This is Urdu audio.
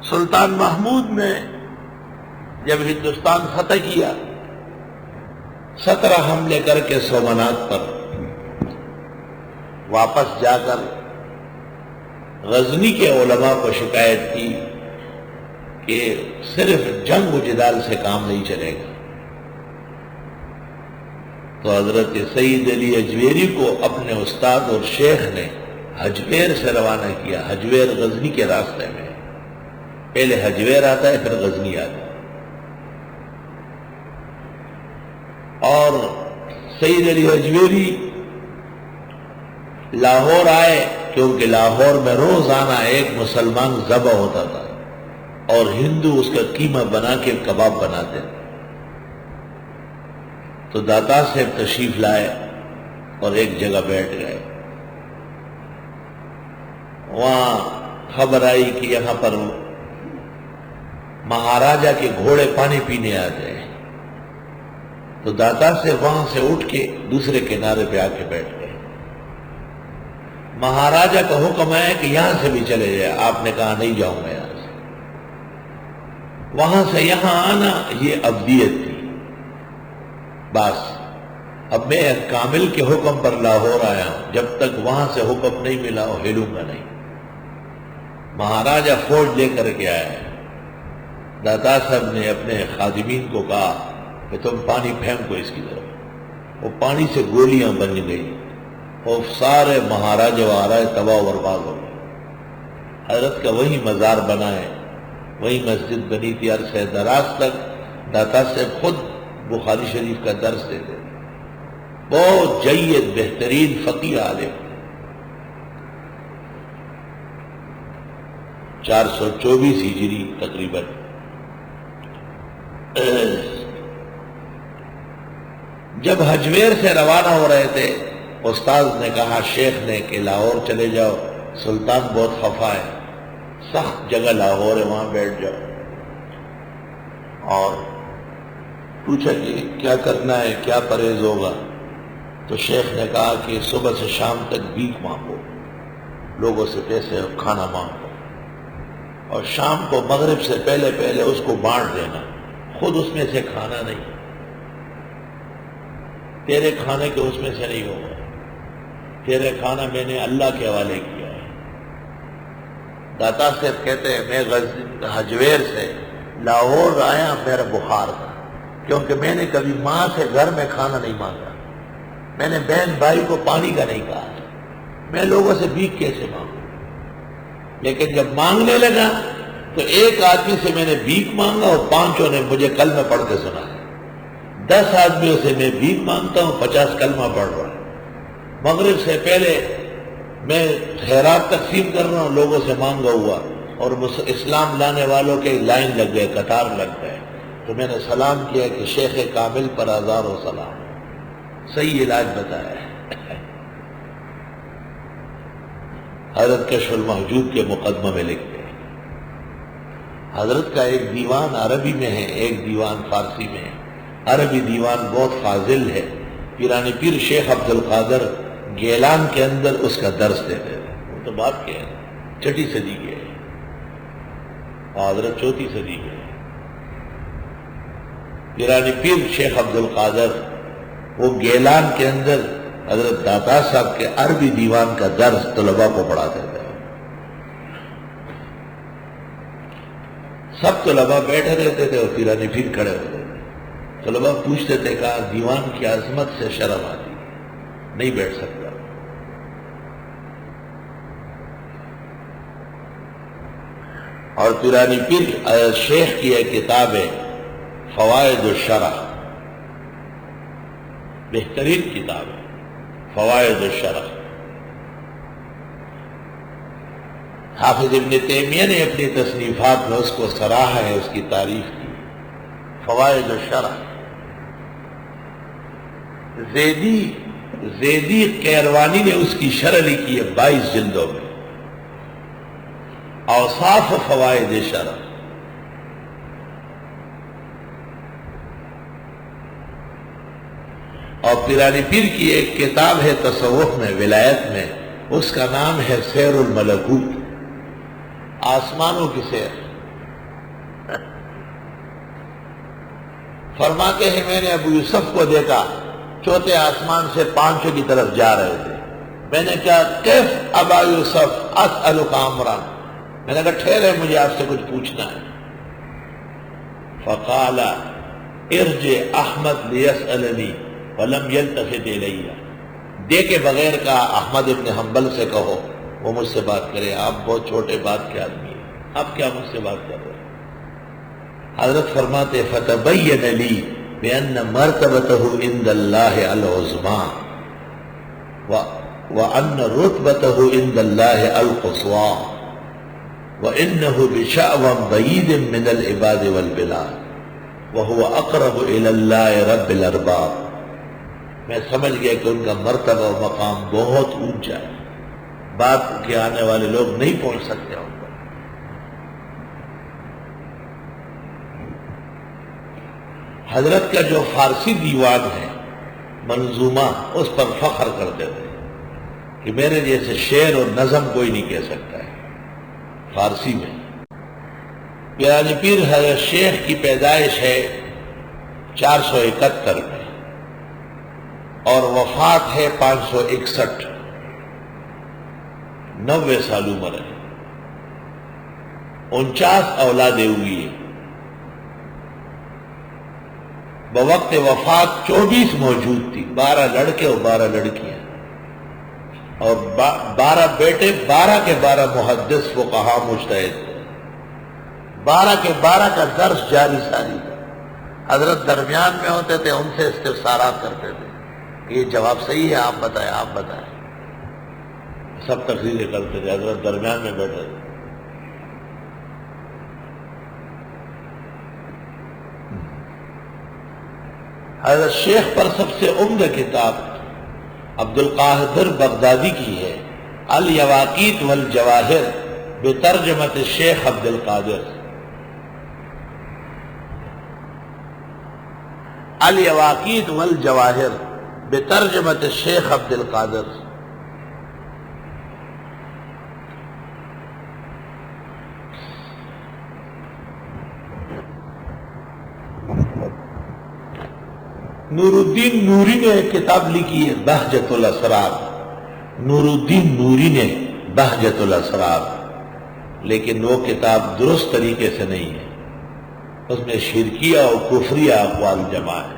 سلطان محمود نے جب ہندوستان فتح کیا 17 حملے کر کے سومنات پر واپس جا کر غزنی کے علماء کو شکایت کی کہ صرف جنگ و جدال سے کام نہیں چلے گا، تو حضرت سید علی اجویری کو اپنے استاد اور شیخ نے حجویر سے روانہ کیا۔ حجویر غزنی کے راستے میں، پہلے حجویر آتا ہے پھر غزنی آتا ہے، اور سید علی اجویری لاہور آئے، کیونکہ لاہور میں روزانہ ایک مسلمان ذبح ہوتا تھا اور ہندو اس کا قیمہ بنا کے کباب بناتے تھے، تو داتا صاحب تشریف لائے اور ایک جگہ بیٹھ گئے۔ وہاں خبر آئی کہ یہاں پر مہاراجا کے گھوڑے پانی پینے آتے ہیں، تو داتا سے وہاں سے اٹھ کے دوسرے کنارے پہ آ کے بیٹھ گئے۔ مہاراجا کا حکم ہے کہ یہاں سے بھی چلے جائے، آپ نے کہا نہیں جاؤں گا یہاں سے۔ وہاں سے یہاں آنا یہ ابدیت تھی، بس اب میں کامل کے حکم پر لاہور آیا ہوں، جب تک وہاں سے حکم نہیں ملا وہ ہلوں گا نہیں۔ مہاراجا فوج لے کر کے آیا، داتا صاحب نے اپنے خادمین کو کہا کہ تم پانی پھینکو اس کی طرف، وہ پانی سے گولیاں بن گئی اور سارے مہاراجا وہاراج تباہ و برباد ہو گئے۔ حضرت کا وہی مزار بنا ہے، وہی مسجد بنی تھی، عرصہ دراز تک داتا صاحب خود بخاری شریف کا درس دیتے، بہت جید بہترین فقیہ عالم، 424 ہجری تقریباً۔ جب حجویر سے روانہ ہو رہے تھے، استاد نے کہا شیخ نے کہ لاہور چلے جاؤ، سلطان بہت خفا ہے، سخت جگہ لاہور ہے، وہاں بیٹھ جاؤ۔ اور پوچھا کہ کیا کرنا ہے، کیا پرہیز ہوگا؟ تو شیخ نے کہا کہ صبح سے شام تک بھیک مانگو، لوگوں سے پیسے اور کھانا مانگو، اور شام کو مغرب سے پہلے پہلے اس کو بانٹ دینا، خود اس میں سے کھانا نہیں، تیرے کھانے کے اس میں سے نہیں ہوگا، تیرے کھانا میں نے اللہ کے حوالے کیا ہے۔ داتا صاحب کہتے ہیں میں حجویر سے لاہور آیا، میرا بخار تھا، کیونکہ میں نے کبھی ماں سے گھر میں کھانا نہیں مانگا، میں نے بہن بھائی کو پانی کا نہیں کہا، میں لوگوں سے بھیک کیسے مانگوں؟ لیکن جب مانگنے لگا تو ایک آدمی سے میں نے بھیک مانگا اور 5 نے مجھے کلمہ پڑھ کے سنا، 10 آدمیوں سے میں بھیک مانگتا ہوں، 50 کلمہ پڑھ رہا ہوں۔ مغرب سے پہلے میں خیرات تقسیم کر رہا ہوں، لوگوں سے مانگا ہوا، اور اسلام لانے والوں کے لائن لگ گئے، قطار لگ گئے، تو میں نے سلام کیا کہ شیخ کامل پر ہزاروں سلام، صحیح علاج بتایا ہے۔ حضرت کشف المحجوب کے مقدمہ میں لکھتے ہیں، حضرت کا ایک دیوان عربی میں ہے، ایک دیوان فارسی میں ہے۔ عربی دیوان بہت فاضل ہے، پیرانی پیر شیخ عبد القادر گیلان کے اندر اس کا درس دیتے تھے، وہ تو بات کیا ہے، 6 صدی کے ہے، اور حضرت 4 صدی کے ہے۔ پیرانی پیر شیخ عبد القادر وہ گیلان کے اندر حضرت داتا صاحب کے عربی دیوان کا درس طلباء کو پڑھاتے تھے۔ سب طلباء بیٹھے رہتے تھے اور پیرانی پیر کھڑے ہوتے تھے، طلباء پوچھتے تھے کہا دیوان کی عظمت سے شرم آتی، نہیں بیٹھ سکتا۔ اور پیرانی پیر شیخ کی ایک کتاب ہے فوائد الشرح، بہترین کتاب ہے فوائد الشرح۔ حافظ ابن تیمیہ نے اپنی تصنیفات میں اس کو سراہا ہے، اس کی تعریف کی، فوائد الشرح۔ زیدی قیروانی نے اس کی شرح لکھی ہے 22 جلدوں میں، اوصاف و فوائد شرح۔ اور پیرانی پیر کی ایک کتاب ہے تصوف میں، ولایت میں، اس کا نام ہے سیر الملکوت، آسمانوں کی سیر۔ فرماتے ہیں میں نے ابو یوسف کو دیکھا چوتھے آسمان سے پانچوں کی طرف جا رہے تھے. میں نے کہا کیف ابا یوسف اسألک امرا، میں نے کہا ٹھہرے مجھے آپ سے کچھ پوچھنا ہے. فقال ارجع احمد لیسألنی ولم یلتفت الی، دے کے بغیر کا احمد ابن حنبل سے کہو وہ مجھ سے بات کرے. آپ بہت چھوٹے بات کے آدمی ہیں، آپ کیا مجھ سے بات کر رہے ہیں؟ حضرت فرماتے فتبین لی بأن مرتبته عند اللہ العظمی وأن رتبته عند اللہ القصوى وإنه بشأو بعید من العباد والبلاد وهو اقرب إلى اللہ رب الارباب. میں سمجھ گیا کہ ان کا مرتبہ و مقام بہت اونچا ہے، بات کے آنے والے لوگ نہیں پہنچ سکتے ان پر. حضرت کا جو فارسی دیوان ہے منظومہ، اس پر فخر کرتے تھے کہ میرے جیسے شعر اور نظم کوئی نہیں کہہ سکتا ہے فارسی میں. پیرانی پیر حضرت شیخ کی پیدائش ہے 471 میں اور وفات ہے 561، 90 سال عمر ہے. 49 اولادیں ہوئی ہیں. بوقت وفات 24 موجود تھی، 12 لڑکے اور 12 لڑکیاں، اور 12 بیٹے، 12 کے 12 محدث فقہا مجتہد تھے، 12 کے 12 کا درس جاری ساری. حضرت درمیان میں ہوتے تھے، ان سے استفسارات کرتے تھے کہ یہ جواب صحیح ہے، آپ بتائیں آپ بتائیں. سب تقریریں کرتے تھے، حضرت درمیان میں بیٹھے تھے. حضرت شیخ پر سب سے عمدہ کتاب عبد القاہر بغدادی کی ہے، الیواقیت والجواہر بترجمت الشیخ عبد القادر. الیواقیت والجواہر بترجمت الشیخ عبد القادر. نور الدین نوری نے ایک کتاب لکھی ہے بہجت الاسرار. نور الدین نوری نے بہجت الاسرار، لیکن وہ کتاب درست طریقے سے نہیں ہے، اس میں شرکیہ اور کفریہ اقوال جمع ہے.